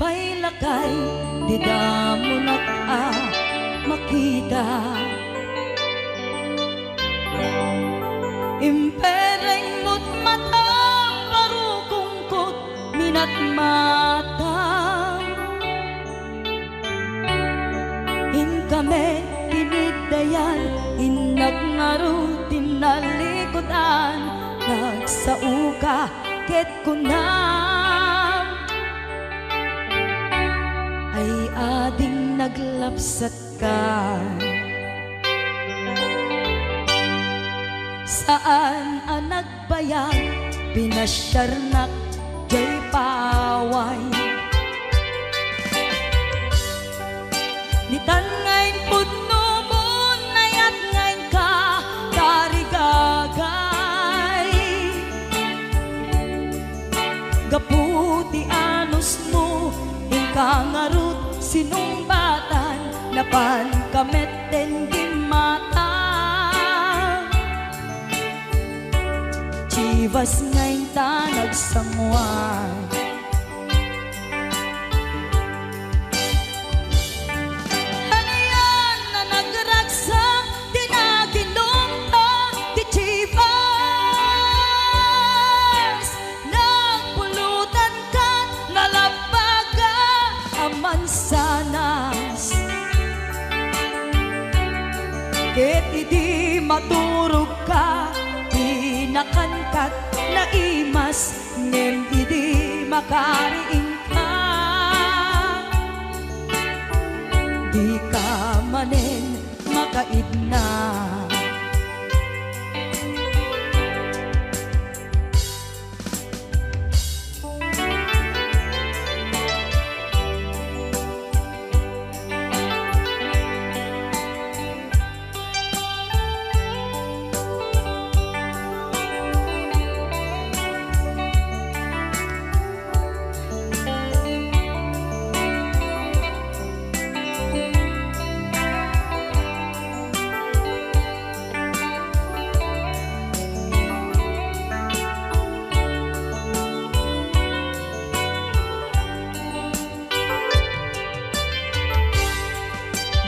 may lakay, di damo makita. Impereng mo't mata, parukungkot minat mata. In kami tinidayan, inak ngaro tinalikodan, nagsauka ket kunam. Ay ading naglapsat ka, saan ang nagbayag, pinasyarnak jay paway. Nitan ngayon pudno mo, nayat ngayon ka, tarigagay. Gaputi anos mo, ingkang arut sinumbatan, napan kamet den mata. Chivas ngayon ta nagsamuan, hanayan na nagragsak, tinaginom ta ti Chivas. Nagpulutan ka, nalabaga ang mansanas, ket idi maturog ka, nakankat na imas, ngem idi makariing ka. Di ka manen makaidna,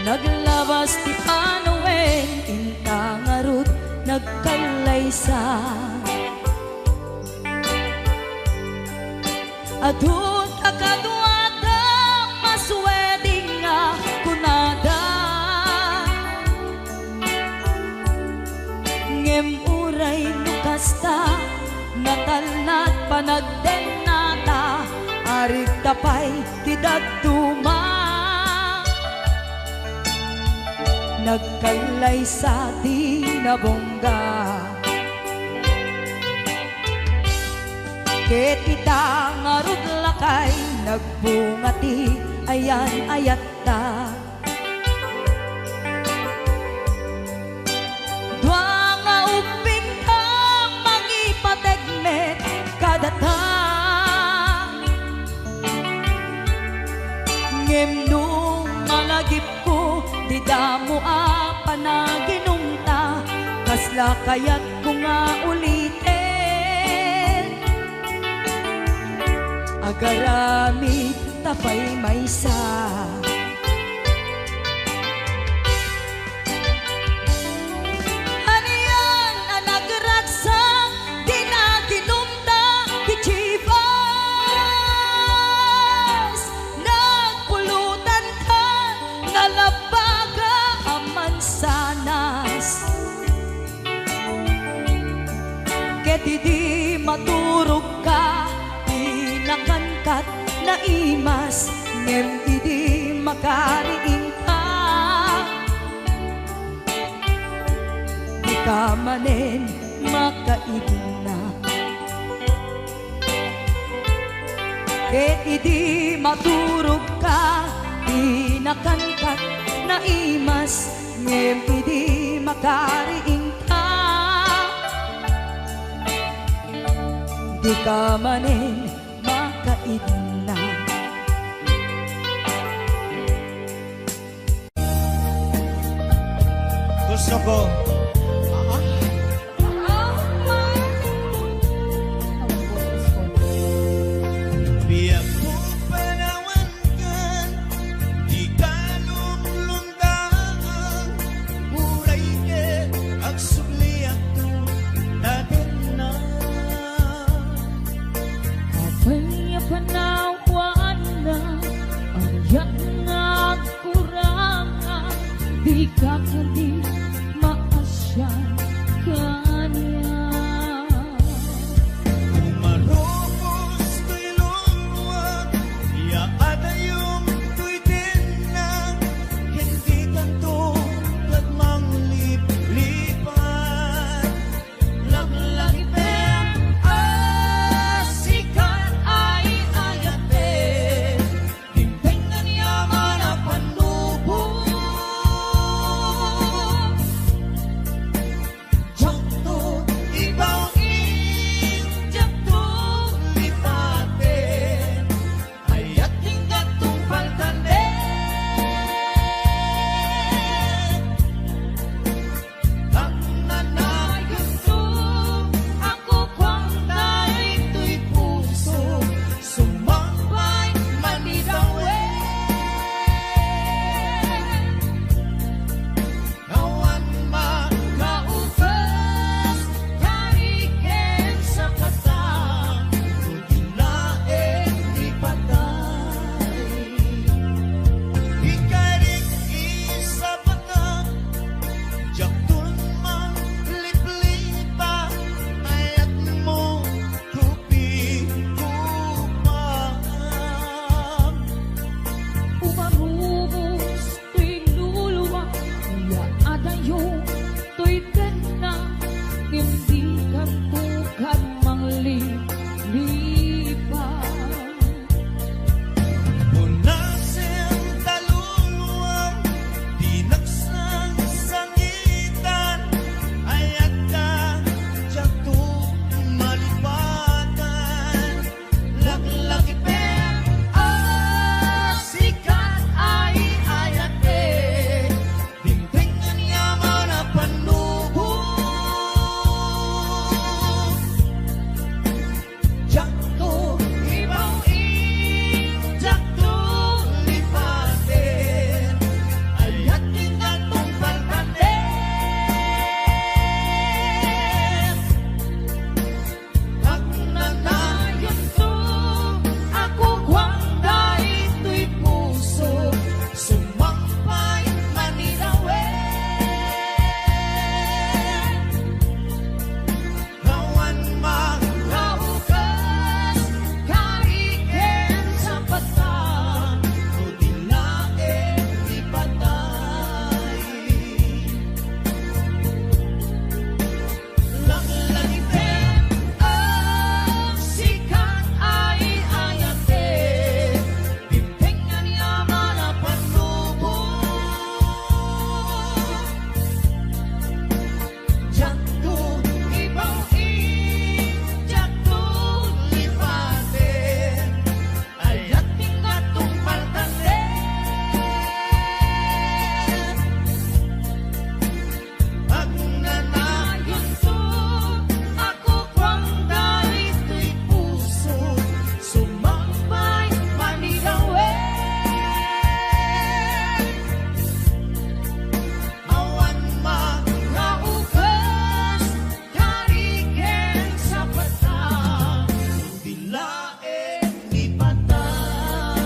naglabas ti Panoen, intang arut nagkalaysa. Adun kakaduada, masweding nga kunada. Ngem uray nukasta, natalnat panagdenata, arig tapay tidak tuma. Nagkalay sa tinabongga, ket ita ngarud lakay, nagbungati ayan ayatta. Dua nga uping ka, mangipategmet kadata. Ngem nung malagip ko, di damo panaginumta, kasla kaya't ko nga ulitin. Agaramid tapay maysa, hanayan ang nagragsak, di naginumta ti Chivas. Nagpulutan ka, nalabaga ang mansanas, ket idi maturog ka, nakankat na imas, ngem idi makariing ka. Di ka manen makaidna, ket idi maturog ka, di nakankat na imas, ngem idi makariing ka. Di ka manen makaidna. Gusto ko biyak mo panawan Ayat nagkurangan, di ka kadi maasya kanya. Marupos ko'y luwag, yaada yung ko'y dinang, hindi kanto kagmang lipat. Laglagi pem, asikan ay ayate, tingnan niya man ang panubo. Jakto, Ibaw injak to lipate, ayat hingga tumpal tande. Ang nanayon to, ako kwangay to'y puso, sumambay manidawe. kawan Kaupas, kariken sa katang, makulaeng ipatay. Ikarik isa patang, jaktun mang liplipa, ayat mo kupi kupang. umarubos to'y luluwa, ya adayo to'y tenang, hindi ka tukad manglilipa. Punasin taluluwang, di nagsasangitan, ayat ka jaktun malipatan. Laglagi pem, asikan ay ayate, Tingtingan yaman na panubo, jakto, ibaw injak to lipatin, ayat hingga tumpal tande. pag Nanayon to, ako kwangay to'y puso, sumampay manidawe. kawan Kaukas, kariken sa patang, makulaeng ipatay. laglagi pem, asikan ay ayate, tingnan niya man ang panubo. Jakto, Ibaw injak to lipatin, ayat hingga tumpal tande. pag nanay Nanayon to, ako kwangay to'y puso, sumambay manidawe. awan Kaukas, kariken sa patang, dilaeng ipatay.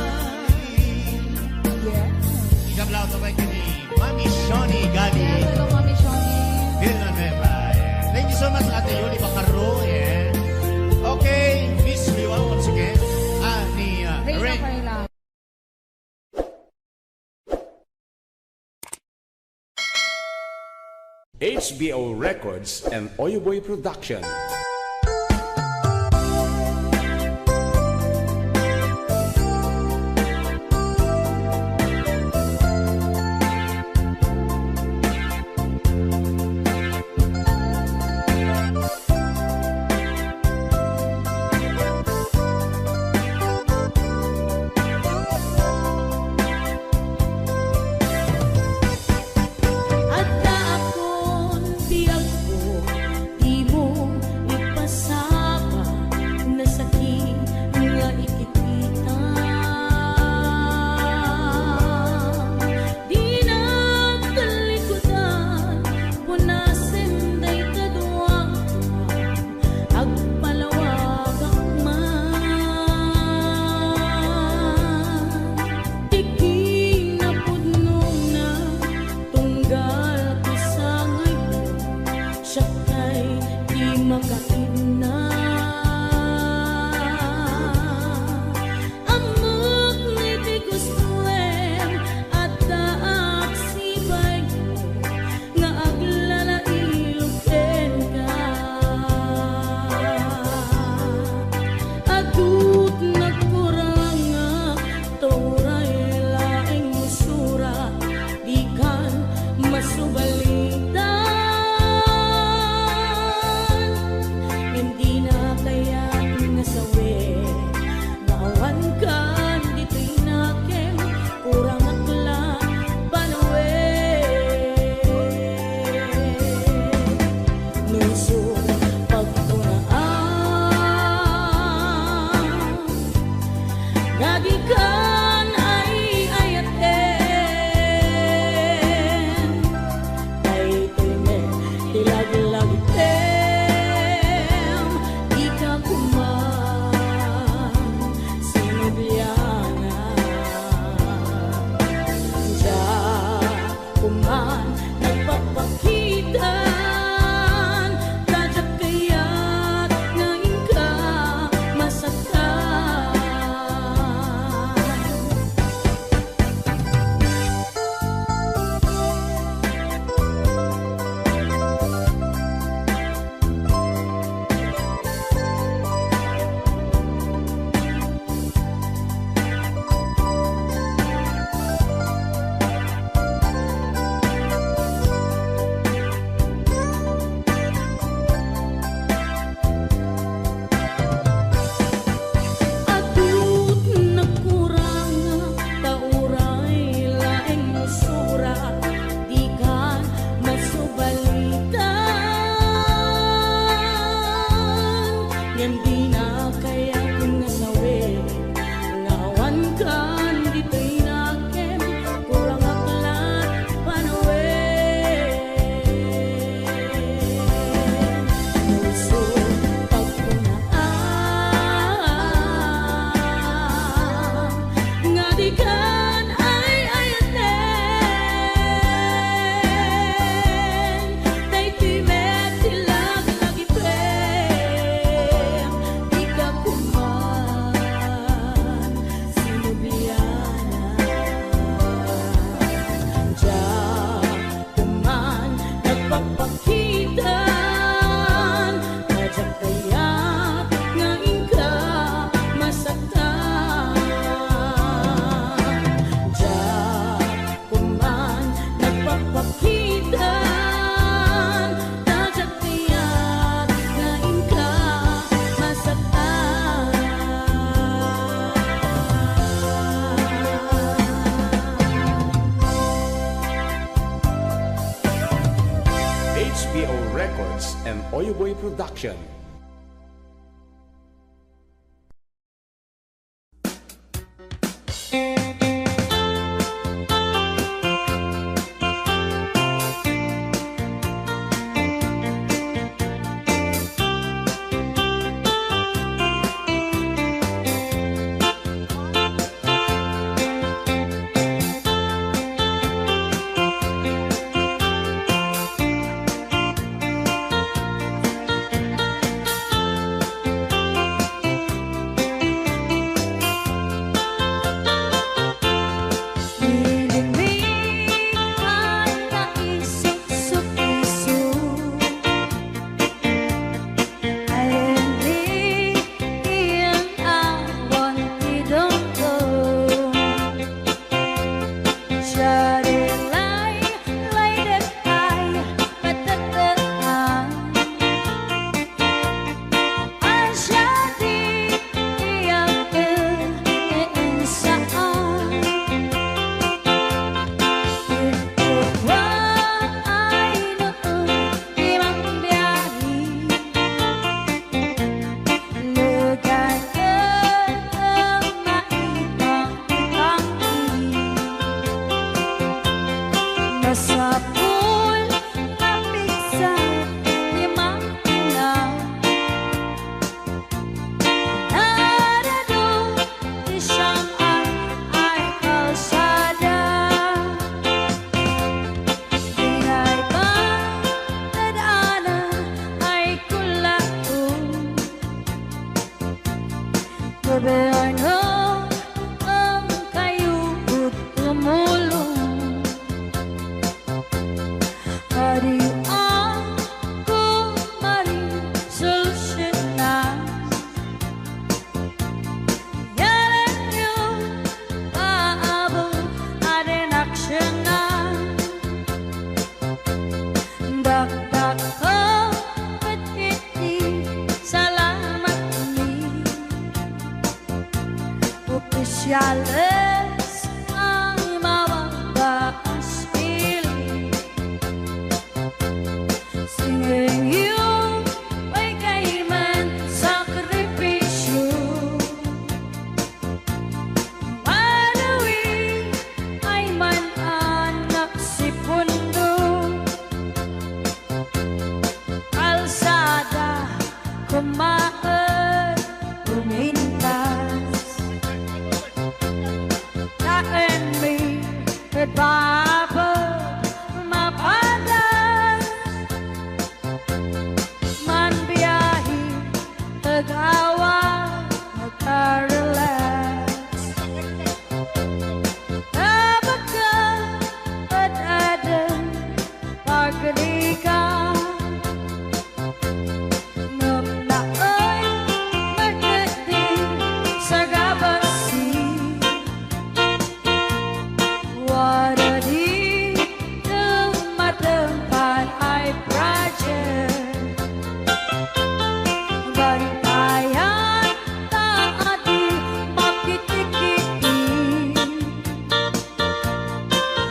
Ikablaw to kay kini Mami Shoni Gali Hello, Mami Shoni. Villanueva. Thank you so much Ate Yuli Bacaro. Okay, Miss Liwa once again. Ni Ray. HBO Records and Oyoboy Production. At na akong tiyag ko, and Oyoboy Production. Oficiales ang mababas piling, singing you ay kaiman sakripisyo. Manawi ay man-anak si pundo, kalsada kumaan umintas. And me, goodbye, my panas. Man biyahe, tagawa, magka-relax. Dapat ka, padadan, pagkalikan. Ngam na ay magdating sa gabasi. Wadadi tempat ay project, bantayan taati makitikiti,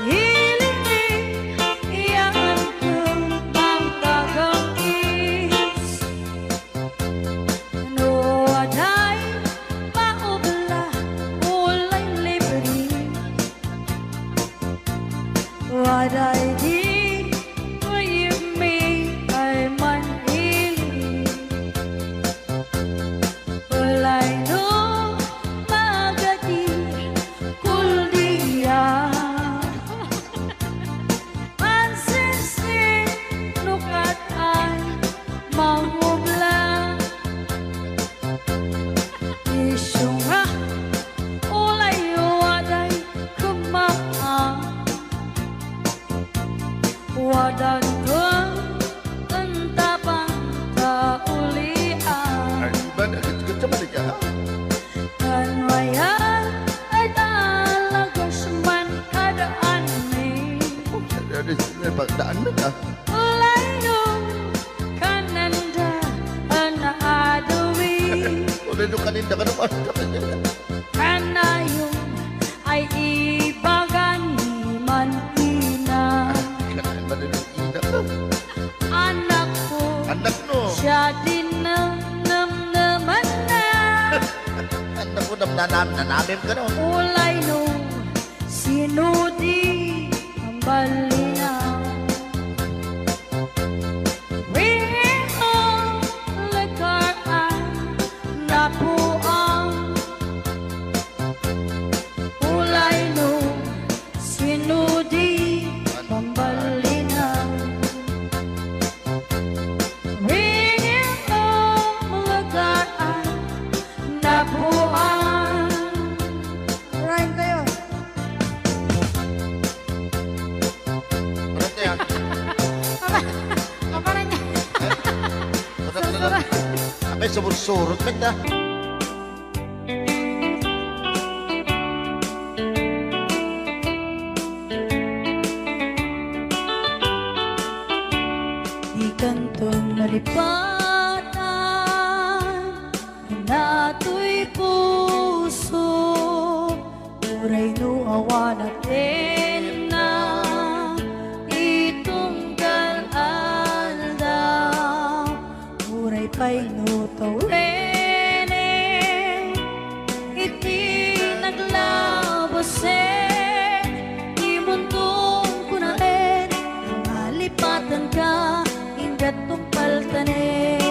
hilini iyan kembang kagangkis, no aday maubla ulay libre. What I did for you, me, ay manhili. Well, I know magati kuldiya. Pansinsin nukat ay mangubla. Isyo nga ulay waday kumaan. Wadan kong entapang kaulian. Kanwayan ay talagas man kadaan ni. Ulay nung kananda anaadawi. Kanayong ay ibagan ni man ina. Anak ko nanamim ka no. Ulay no, sinudi ang balinaw. Rihang lekar ang napuang. Ulay no, sinudi ang balinaw. Rihang lekar ang napuang. Rhyme kayo. Ano yan? Apa nanya? Abay, surut-surut bet na. Di kantong nalipatan nato'y puso uray no awan natin na itunggal alda uray pa'y no tawrene iti naglabose imuntong kunaen malipatan ka ingat tumpaltanen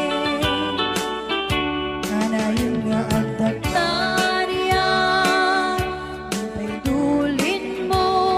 kanayon nga ang dagtarian ay dulin mo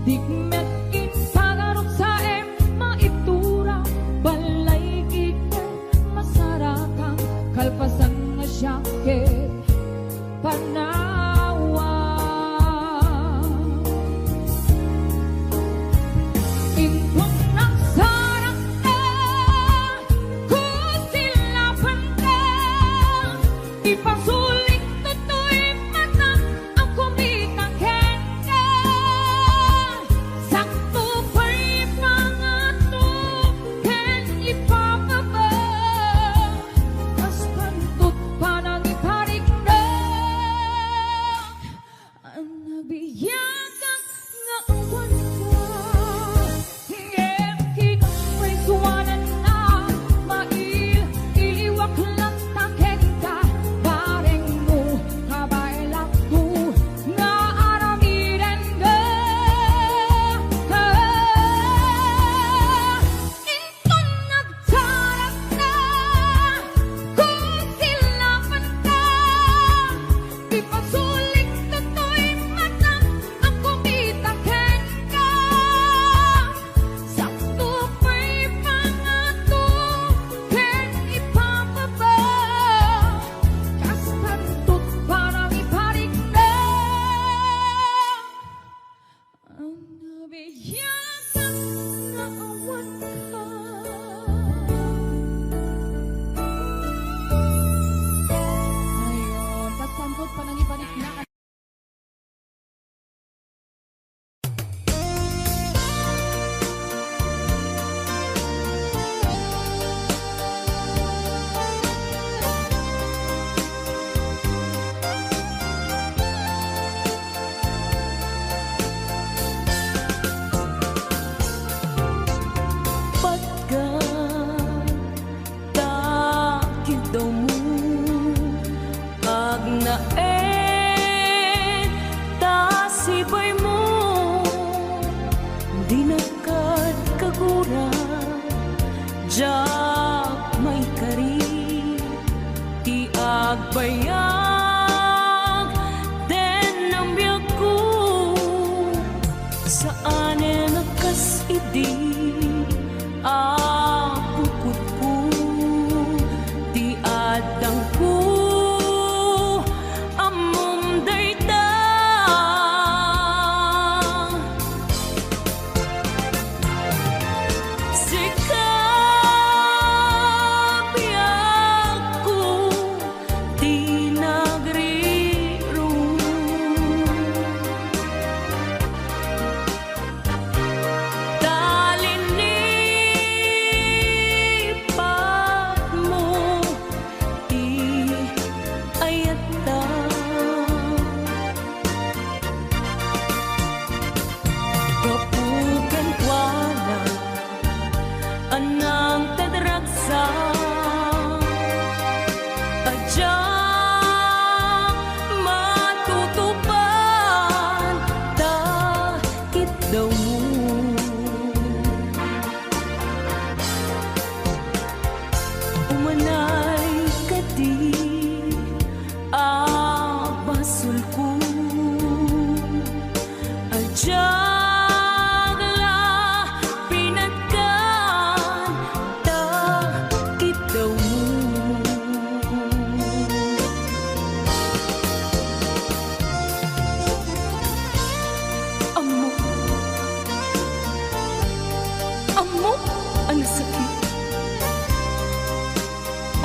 Digmet in pagarok sa maitura balay ike masarakang kalpasan nga siyakit panawa ingkong nagsarang ka kusilapan ka ipasulit tutoy mata ang kumitang ka sakto pa'y mga to ken ipapaba kas kantut panang iparik na ang nabiyagan nga uwan ka ngem kinumay suwanan na mail iliwak lang taken ka pareng mo kabailak ko nga aramiren ka inton nagtarap na kusilapan ka ipasulit tutoy mata ang kumita ken ka sakto pa'y mga to ken ipapaba kas kantut parang iparik na ang nabiyagan nga awan ka ayon kas kantut parang iparik na pagka takid daw mo ag naen tasibay mo di nakad kagura jak may kari ti agbayag den ang biyag ko saan nakas idi apukot ko di adang ko amom dayta sikapiyag ko di nagriro talinipat mo di ayata kapugan wala anang tadragsa adya matutupan takit daw mo umanay kadi abasul ko adya pinagkan takit daw mo amo amo ang sakit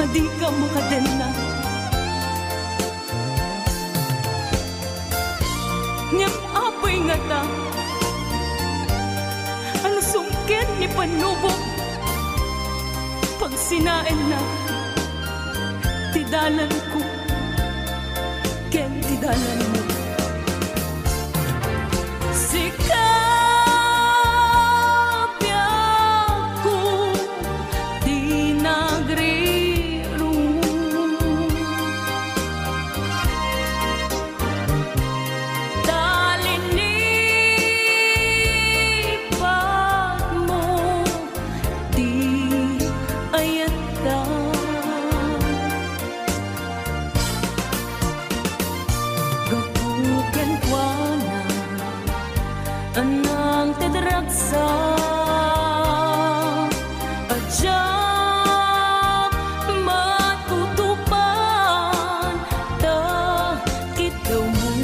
adi ka makadena ngem apoy nga ta ang sungkit ni panubok pag sinain na tidalan ko ken tidalan mo sikapiyag ko di nagriro talinipat mo di ayata gapugan ko na anak kadragsa ajak matutupan ta kita mo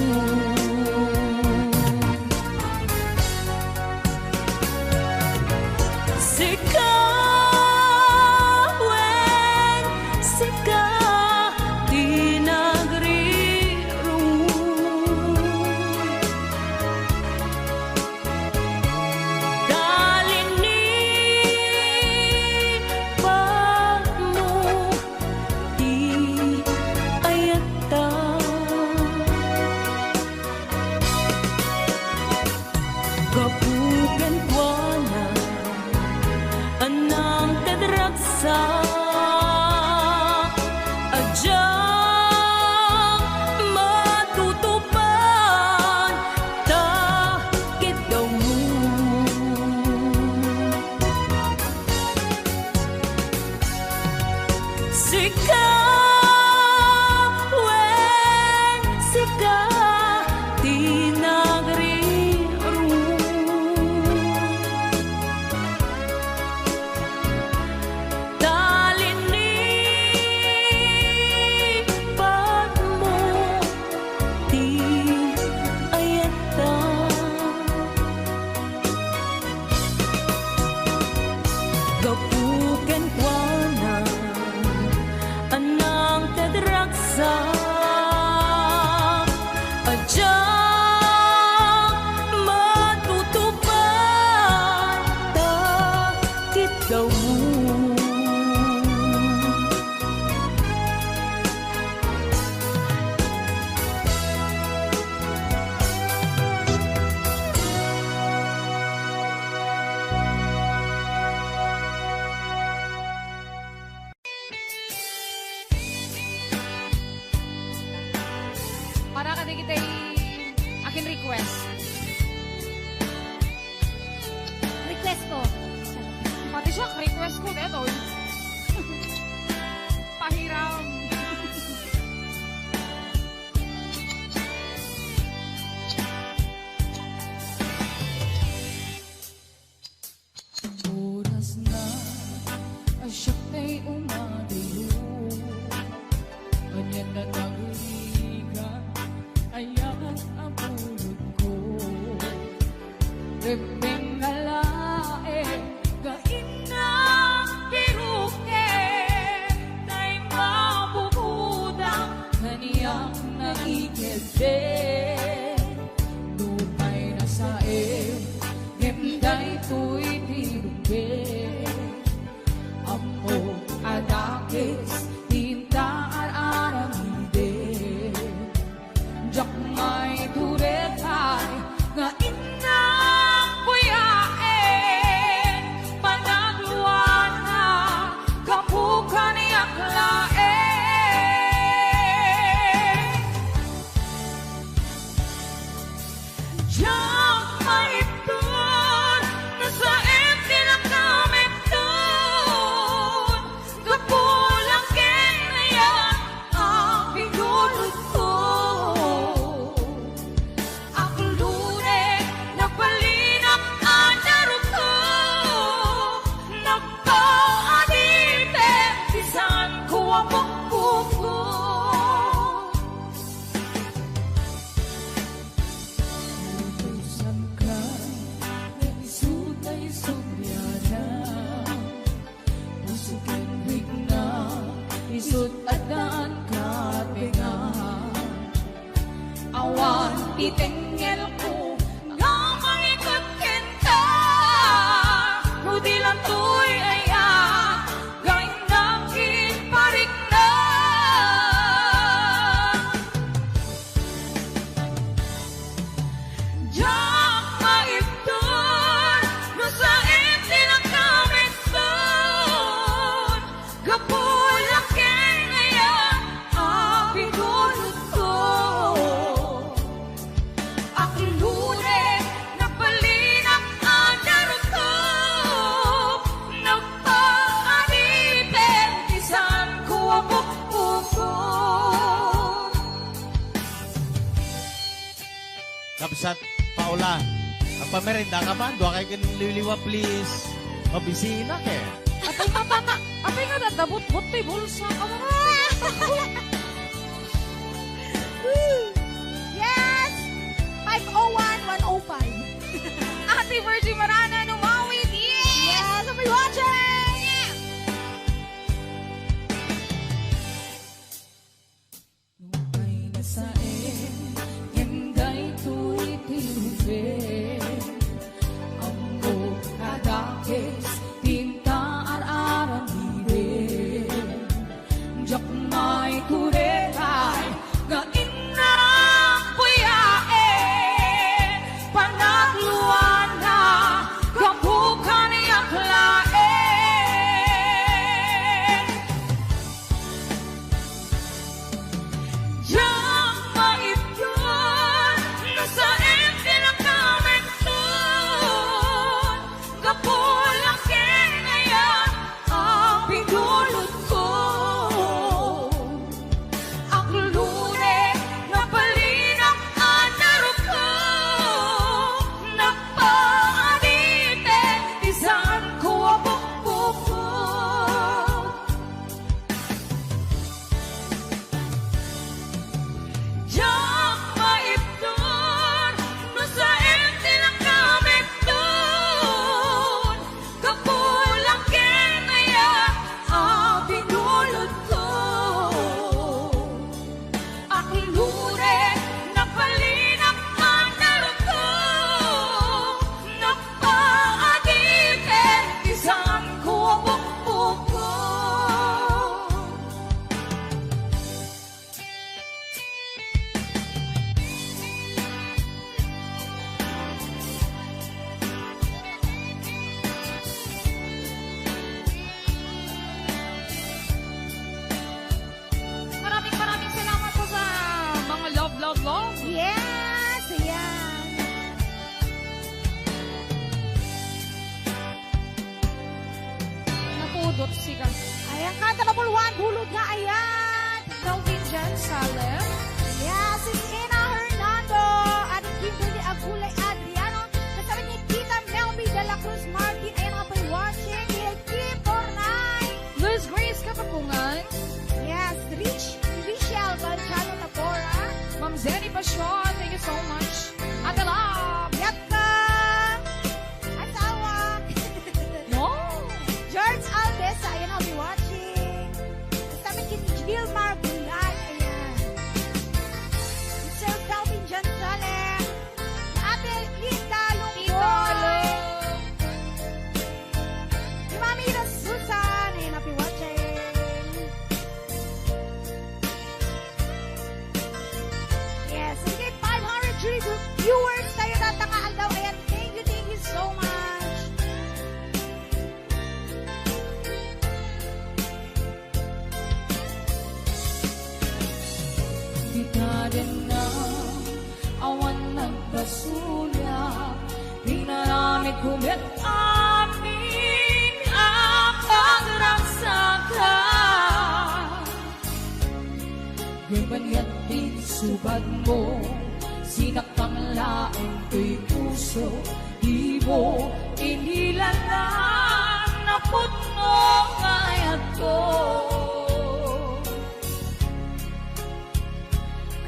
sikaweng sika di nagriru dalini pagmo di ayata kapugan kuana anang kadragsa ajang matutupan ta kita mo sikaweng sika di nagriru dalini pagmo di ayata gapuken kuana anang kadragsa ajang matutupan ta kita mo Para ka kita akin request. Request ko. Pati siya, request ko dito. Pahiram. oras na siya kay umadiyo ganyan na naguligan ayan ang pulot ko repeng alae gain na piruke tay mabubudang kaniyang naikete lupay na sae Gemday to'y tiruke Amo adakis Tinta ar-aramide Jak may turetay Nga inang buyae Panagluan na Kapukan iyang lae Jak may tur Nasa empty lang kami dun Kapulang kinaya Ang bigulot ko Ako lune Nagpalinap ang darot ko Nagpaadite Bisan ko ang pagkuko Utusan ka na isut ay subyana Usukin bigna isut at daan ka pinga Awan itengel ko nga mangikot kenta Nudi lang to'y aya Gain nakin parik na Jak maipton No sa empty lang kami dun Gapulak kaya Api gulot ko Ako lune Nagpalinap ang darot ko Nagpaanipin Isan ko ang bukbuko Kapsat Paula, ang magpamerenda ka ba? Doa kay liliwa, please. Mabisina ke. Apay nga dadabot-bot may bulsa ka mo. Yes! 501-105. Ate Virgie Marana, numawit. Yes! Yes, I'll be watching! Nung ay nasain, yenday tuitilufe. Ang mo kadakis, tinta araran hide. Jak may kuretay, nga inang puyae. Panagluan na, kapukan niya klae. Yang maipyon, nasa ente na kamen doon. Kapulang kinayan ang pinulot ko. Ang lune na palinang anaro ko. Napaadite, isang ko abok ko. Yang maipton, no sa ente lang kami doon. Kapulang kinaya ang pinulot ko. Ang lure na palinang anaro ko. Napaadite, isang ko abok ko. Maraming salamat po sa mga love. Yes! Ayan. Napudot siya. Ayan, kanta number 1, bulod nga, ayan. Kelvin Jan Salem. Yes, it's Ina Hernando. At Kimberly Agulay Adriano. Kasama ni Tita Melby de la Cruz Martin. Ayan nga by watching. Lil Kim Bornay. Liz Grace Kapapungan. Yes, Richelle Balchano Tabora. Ma'am Zenny Pasyon. Thank you so much. Ate Lab. Yaka. Asawa. No. George Alves. Ayan nga by watching. Kasama ni Gilmar Bulay. Ayan. Sir Calvin Jan Salem. Ate Linda Tita Lunggo. Love. Si Mami Susan, ayan, happy watching. Yes, sige, 500 viewers tayo natangaan daw. Ayan, thank you so much. Di ka rin na awan ng basula. Di na namin kumit amin ang pagragsakan. Ganyan din subad mo, sinakang laing ko'y puso. Di mo inilalang na puno ngayat ko.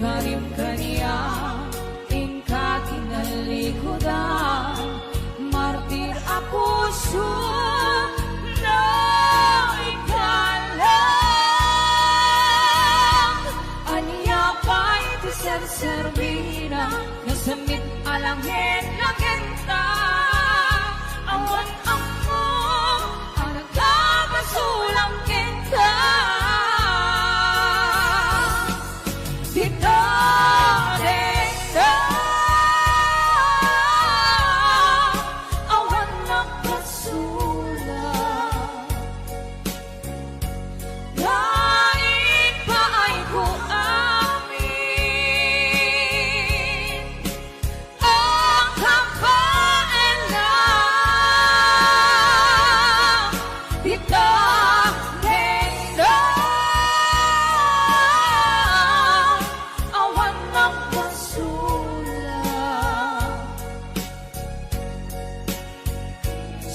Karim kaniya, ingka kinalikodan. Martir ako na ikalang. Aniya pa'y tiserservina, nasamit alangin lagenta. Awan ako, ang nagkakasulang kita. Dito rin na awan ng kasulat. Kahit pa ay ko amin ang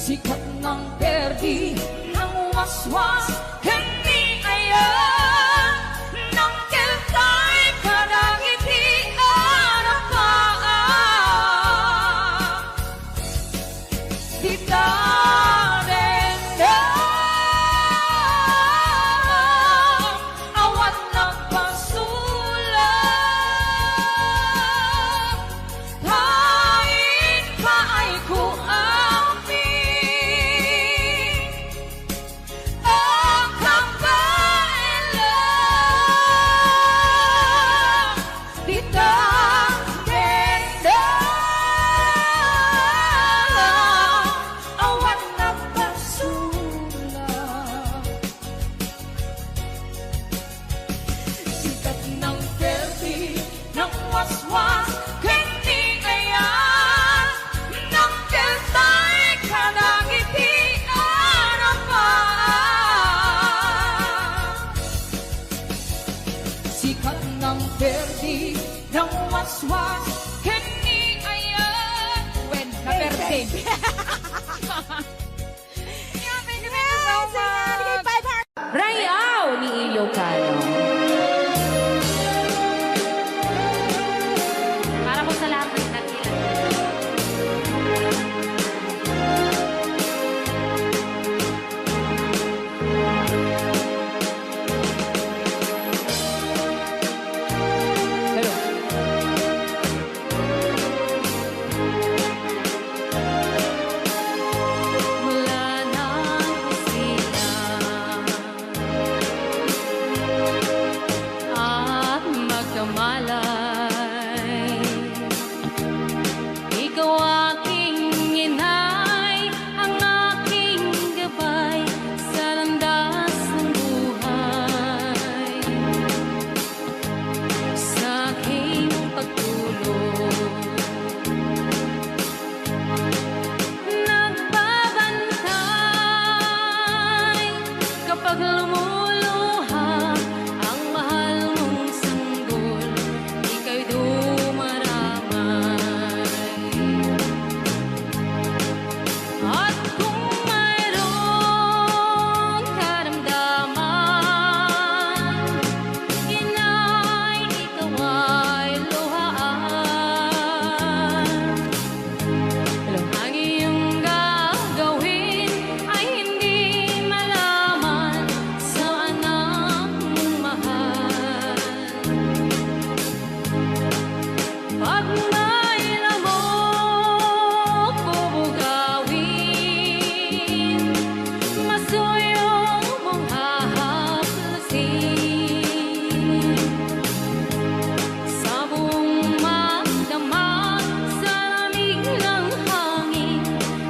sikat ng perdi ng waswas, hindi ayan ng keltay kadagitian ang paan. Di darendang awan nagpasulat, kain pa ay kuamin ang kabalan. Di darendang awan nagpasulat, sikat ng perdi ng waswas, hindi ayan ng keltay kadagitian ang paan. Sikat ng perdi ng waswas, hindi ayan when na perdi. Rayaw ni Ilocano. Para po sa lahat ng nakikinig. Wala nang sila at magkamalay. Ikaw aking inay, ang aking gabay sa landas ng buhay. Sa aking pagtulog, nagbabantay kapag lumuluha ang mahal mong sanggol, ika'y dumaramay. At kung mayroong karamdaman, inay, ikaw ay luhaan. Ang iyong gagawin ay hindi malaman sa anak mong mahal. Pag may lamok bubugawin, masuyong mong hahaklasin. Sa buong magdamag, sa lamig ng hangin,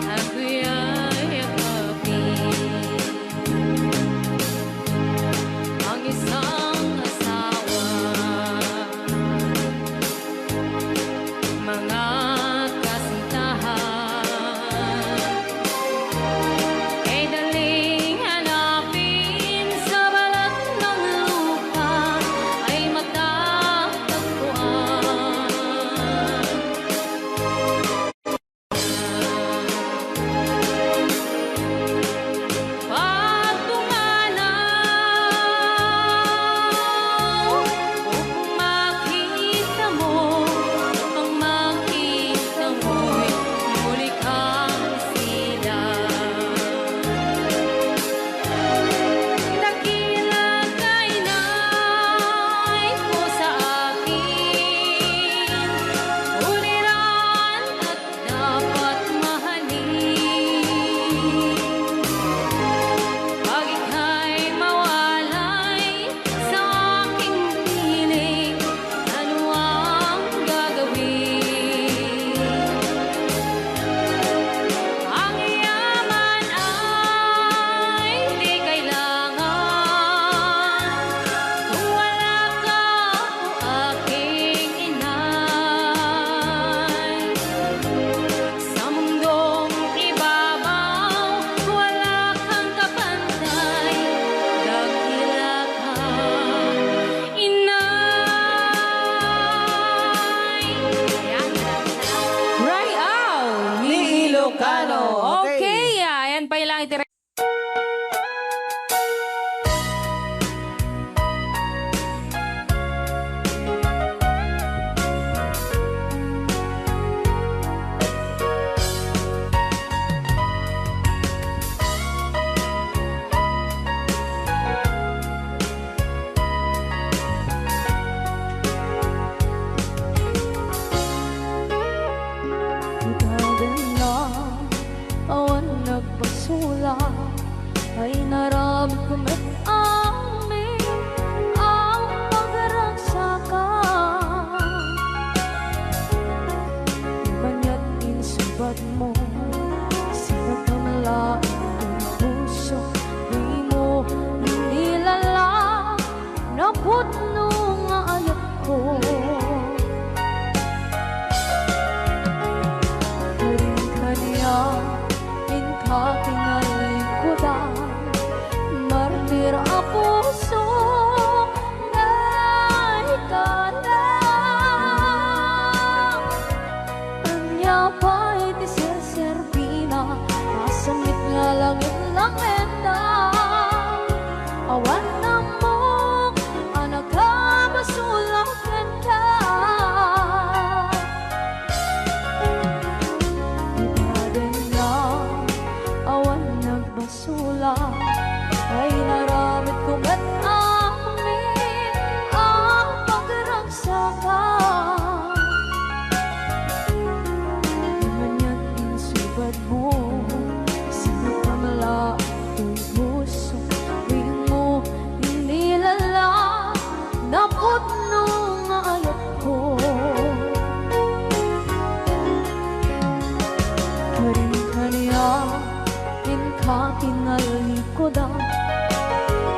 ako'y yakapin. Ang isang asawa, mga kasintahan, ay daling hanapin sa balat ng lupa, ay matatagpuan. Pag pumanaw, kung makita mo, ang makita mo'y muli kang sila. Dakila kay nay ko sa akin, uliran at dapat mahalin. Pag ika'y mawalay sa aking piling, ano ang gagawin? Ang yaman ay di kailangan kung wala ka o aking inay. Sa mundong ibabaw, wala kang kapantay, dakila ka, inay. Rayaw ni Ilocano. Okay, nagpasulang ay narami kumit amin ang pagragsakan. Banya't insubad mo, sinagamlaan ang puso, di mo nilala na putno nga ayat ko. Kakinalikudan, martir ang puso na ikalang. Anya pa'y di serserpina, masamit nga langit lang enda. Awan na mo, anak ka masulang ka. Sula ay naramit kong at amin ang pagragsakan. Manya't insubad mo, sinakamala ito'y puso, di mo inilala na putno nga ayat ko. Karin-kaniya kakinalikudan,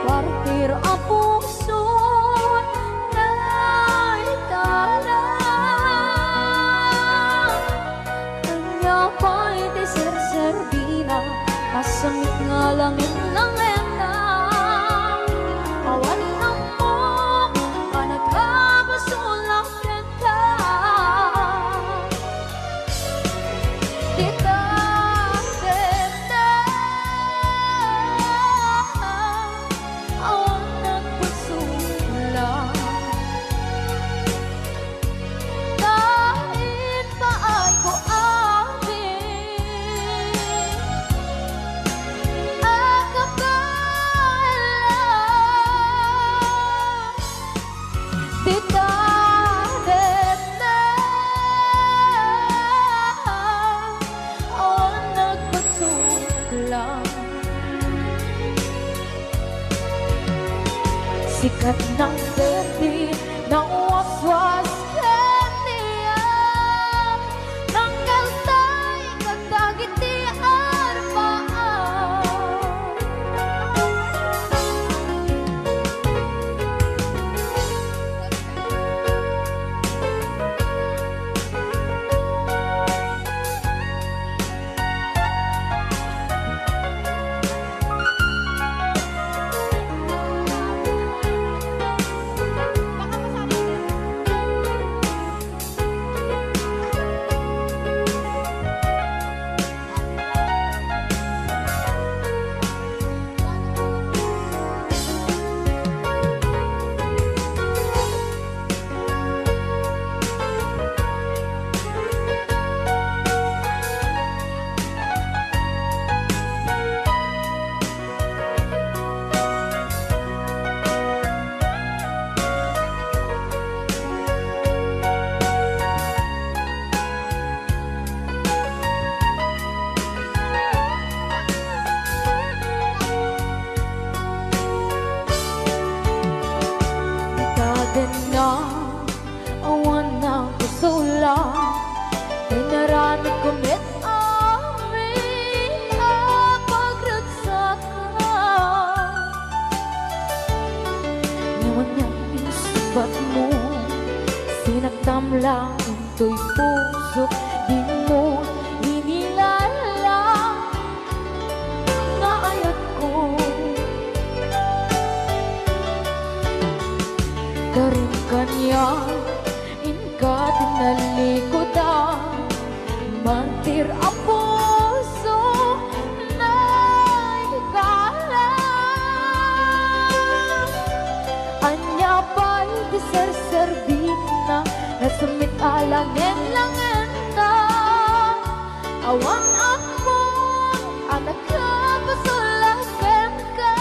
partir ang puso na ikalang. Kanya pa'y di serserpina, masamit nga langit ng enda. Awan na mo, anak ka masulang ka. Sikat ng berde ng waswas kaniya, ng kaltay kagdagit di arbaan. Awan na kusula ay naramit kumit amin ang pagragsakan. Ngayon niyang isubat mo, sinaktam lang ito'y puso, di mo inilala na ayat ko. Karin kanya katinalikudan, mantir ang puso na ikalang. Anya pa'y di serserbina, nasamit alangin langin na. Awan ako, anak ka pasulakan ka.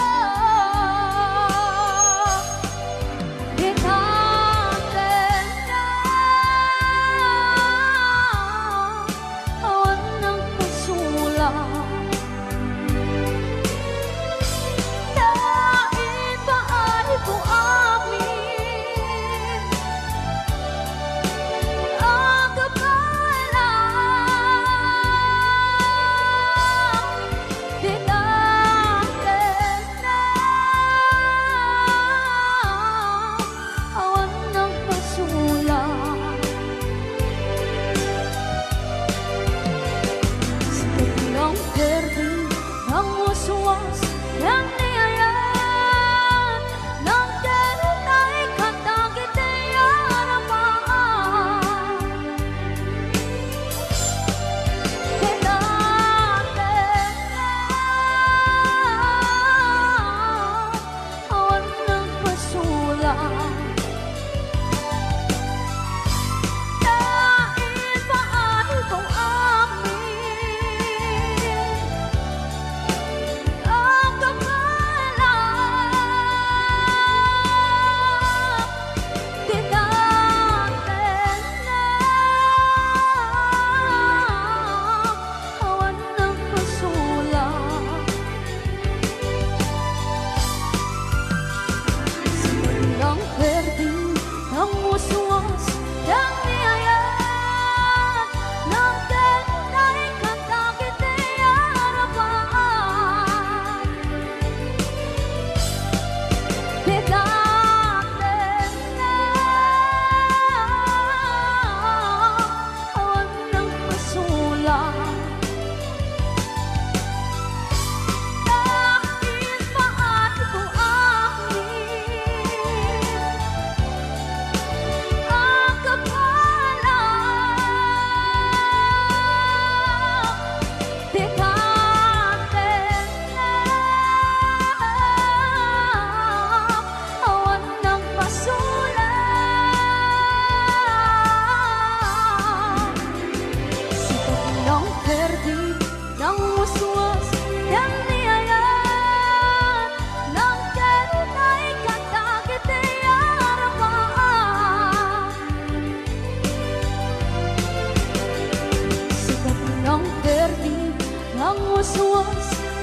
was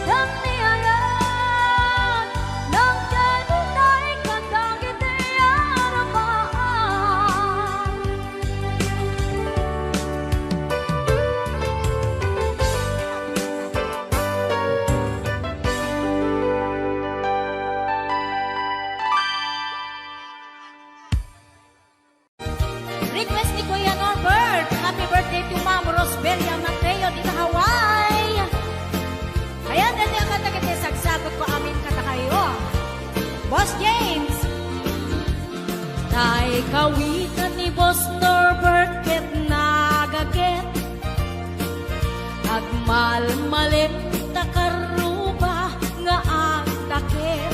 dan niayan nang kanunay kadangit harapan. Request ni Kuya Norbert. Happy birthday to Ma'am Rosbelia Mateo di Hawaii. Ayan, dati ang kata-kata sagsagot ko amin kata kayo. Boss James. Tay kawitan ni Boss Norbert ket nagaget agmalmalit takaruba nga agtakit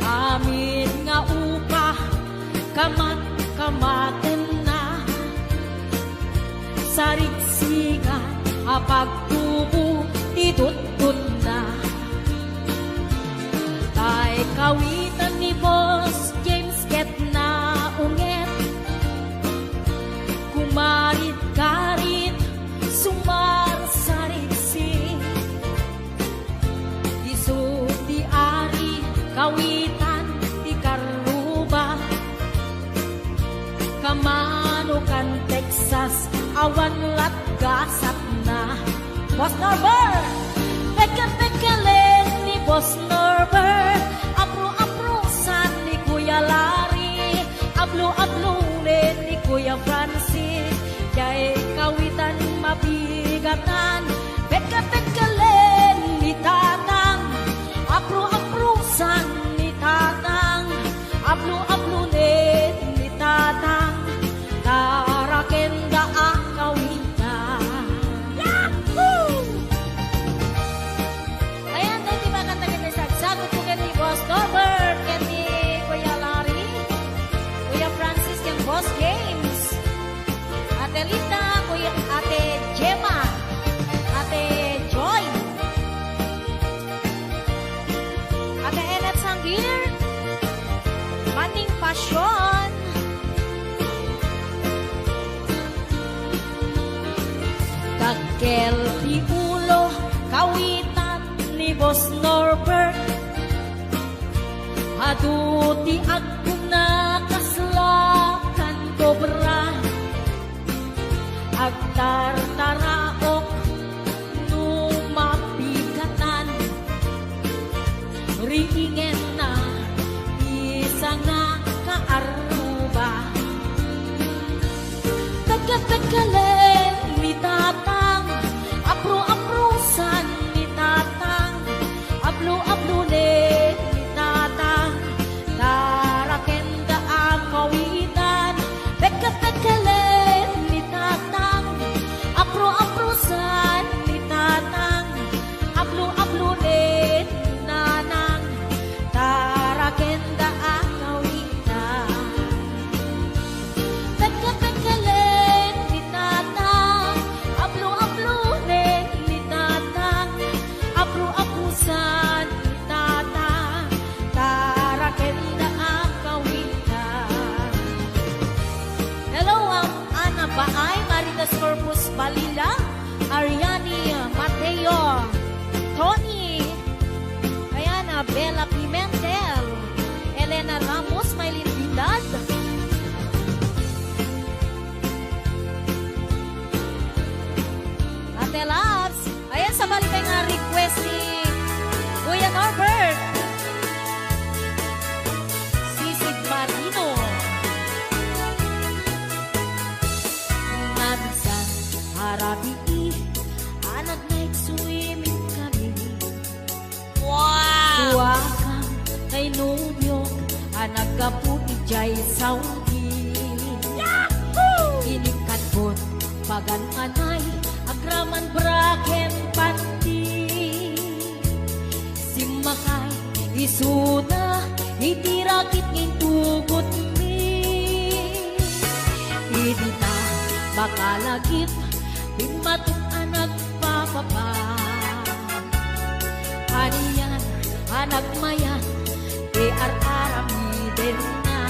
amin nga upa kamaten na sarigsigan apagtubo ditutut na tay kawitan ni Boss James ket na unget kumarit-karit sumar sarigsi isu di ari kawitan di karuba kamanukan Texas awan latgasat na Boss Norbert peke-pekelen ni Boss Norbert apro-aprosan ni Kuya Larry ablo-ablunin ni Kuya Francis kay kawitan mabigatan peke-pekelen ni Tatang apro-aprosan ni Tatang ablo-ablunin ni Tatang tarakenda ang kawitan. Ayan, dahil di ba kata-kata sagsagot ko ni Boss Norbert, ken ni Kuya Larry, Kuya Francis, ken Boss James, Ate Lita, Kuya Ate Gemma, Ate Joy, Ate Enet Sanggir, Maning Pasyon, Dagkel di ulo kawitan ni Boss Norbert aduti agkuna kaslakan kobra agtartaraok numapigatan riingen na isa nga kaaruba tagkatagkalen ni Tatang apro-aprosan ni Tatang ablo-ablunin ni Tatang tarakenda ang kawitan pekka-pekkalen ni Tatang apro-aprosan ni Tatang ablo-ablunin ni Nanang tarakenda ang kawitan pekka-pekkalen ni Tatang ablo-ablunin ni Tatang apro-aprosan ni Tatang tarakenda ang kawitan. Dalawang Ana Baay, Maritas Corpus Balila, Ariani Mateo, Tony, Ayana Bella Pimentel, Elena Ramos, Maylin Vidal, Ate Labs. Ayan, sa balik nga request ni Kuya Norbert. Sisig Marino. Nabisan, harabi, anak night swimming kami. Wow! Tuwakang kay Nubyo, anak kapu ijay Saudi. Inikadbon, pagan anay, agraman braken pati. Simakay, isuna, itirakit ngintugot mi. Idita, bakalagip, pimatok anak papapa. Aniyan, anak mayan, arami din na.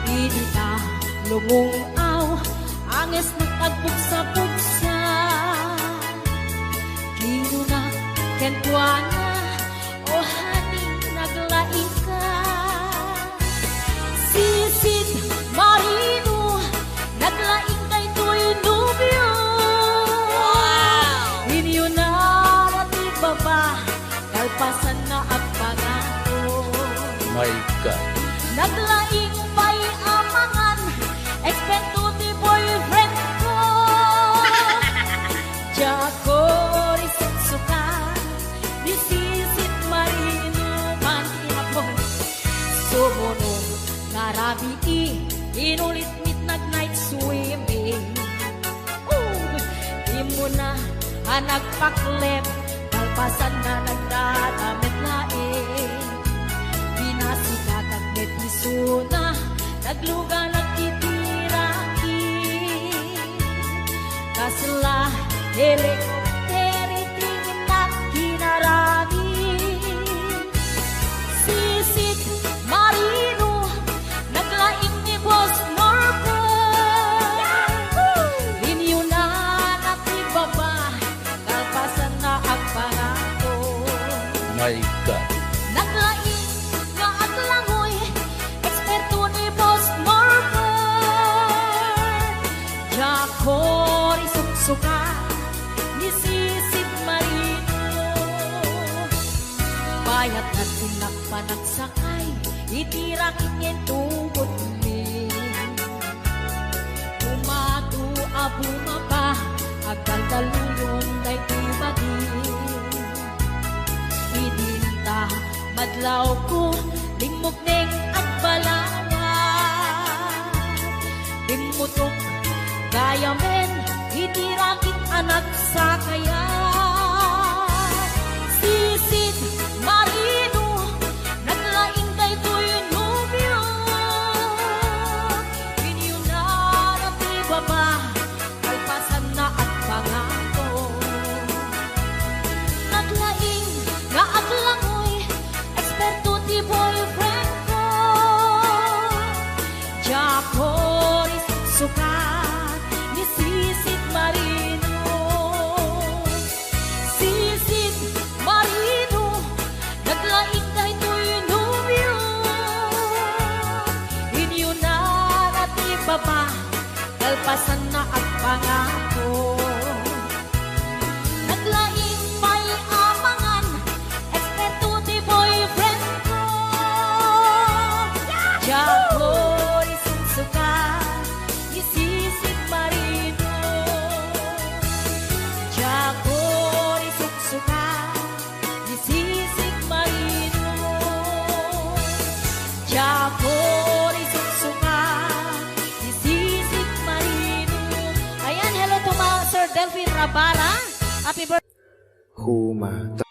Idita, lumong aw, anges nagtagbog sa pugsa. Ken kuana, oh honey, naglaing ka. Sisid Marino, naglaing kay to'y nubyo. Inyo na rati baba, kalpasan na ang pangato. My God. Naglaing pa'y amangan, eksperto ti boyfriend ko. Jako risit suka, disisit marino man inapon. Sumunong karabi inulit nag-night swimming. Di mo na nagpaklep, kalpasan na nagdadamit laing. Binasikat at netisuna, nagluga nagtitiraki. Kasla, helikopteri, tingin na kinarami. Sisit Marino, naglaing ni Boss Norbert. Inyo na natibaba, kalpasan na ang pangako. My God. Naglaing nga at langoy, eksperto ni Boss Norbert. Jako risuksuka, ni Sisit Marino. Bayat na sinakpanagsakay, itiraking yung tubod ni. Umatu abumaba, agdaldaluyong kay tubagin. Idinta, madlaw ko, limugning at balawat. Dimutok, gaya men, itiraking anak sa kaya. Sisit Marino, naglaing kay to'y nubyo. Inyo na natibaba, kalpasan na at pangako. Naglaing nga at langoy, eksperto ti boyfriend ko. Jako risuksuka, ni Sisit Marino. Sisit Marino, naglaing kay to'y nubyo. Inyo na natibaba, kalpasan na at pangako. Naglaing may amangan, eksperto ti boyfriend ko. Jako risuksuka, ni Sisit Marino. Jako risuksuka, ni Sisit Marino. Jako risuksuka, ni Sisit Marino. Ayan, hello to mga Sir Delphine Rabara. Happy birthday. Humata.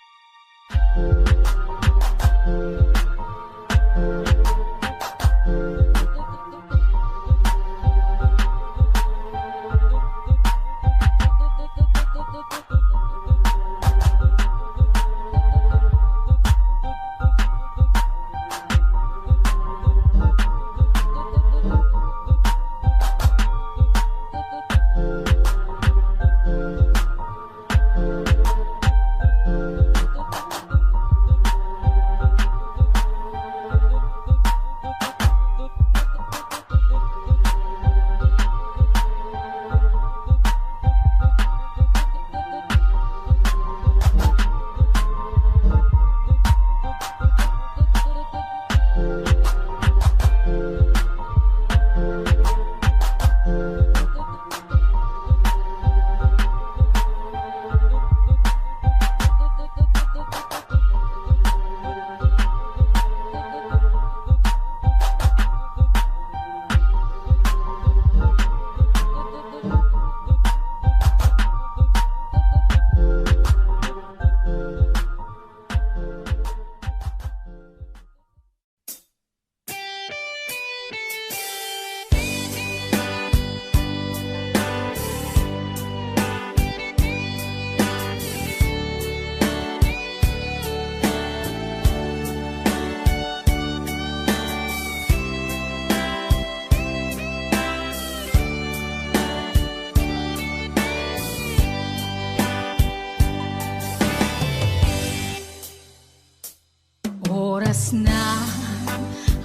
Kas na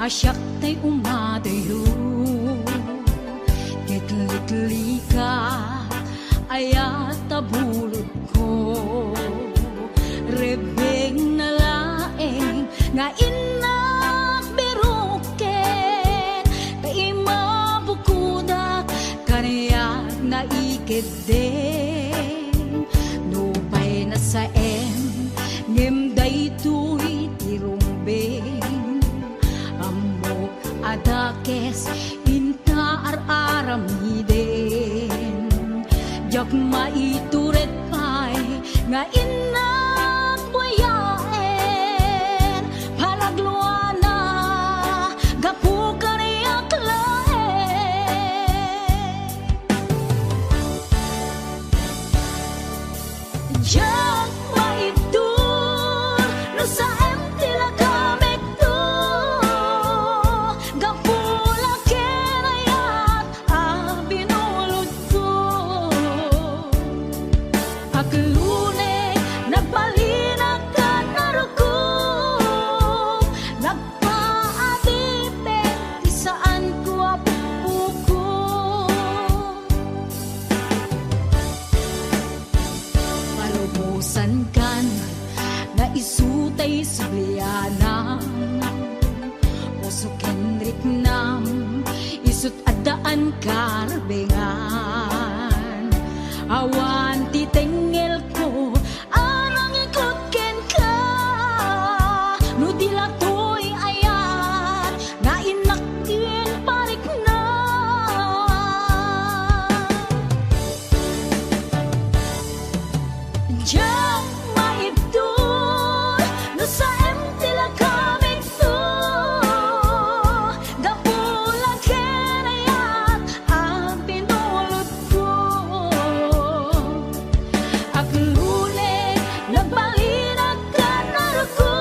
asyak tay umadayo Kitlikli ka ayat tabulod ko Rebeng na laeng nga inak biruken Kay mabukudak kaniyak na ikid din Nupay na sa ngem daytoy tirumbeng Amok adakes inta aramiden Jak maituret pay nga inak buyaen Palagluana gapu kaniyak laen Jak maitur no sa tila kamik to Gapula kenayat binulod ko Aglune nagbalinag ka naruko Nagpaadipin di saan ko apuko Palubusan kan na isutay subliana Puso kenrik nam isut adaan karbengan Awan titengel ko anang ikot ken ka No dilatoy ayat nga inakin parik na Jak maitur no sa tila kamik to Gapula kenayat binulod ko Aglune nagbalinag ka naruko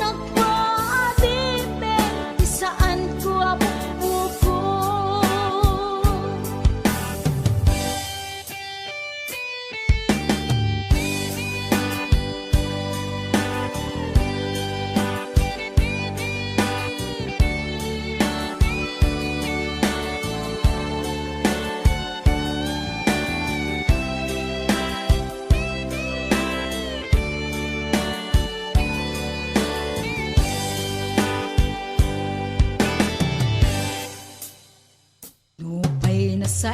Nagpaadipin di saan ko apuko Nupay na sa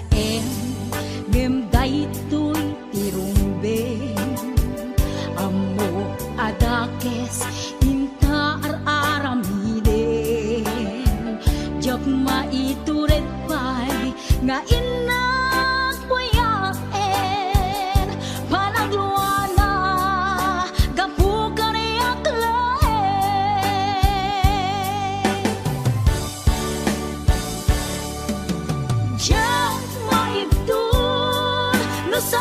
ngem daytoy tirumbeng Amo adakes inta aramiden Jak maituret pay nga inak buyaen Panagluana gapu kaniyak laen Jak maitur no sa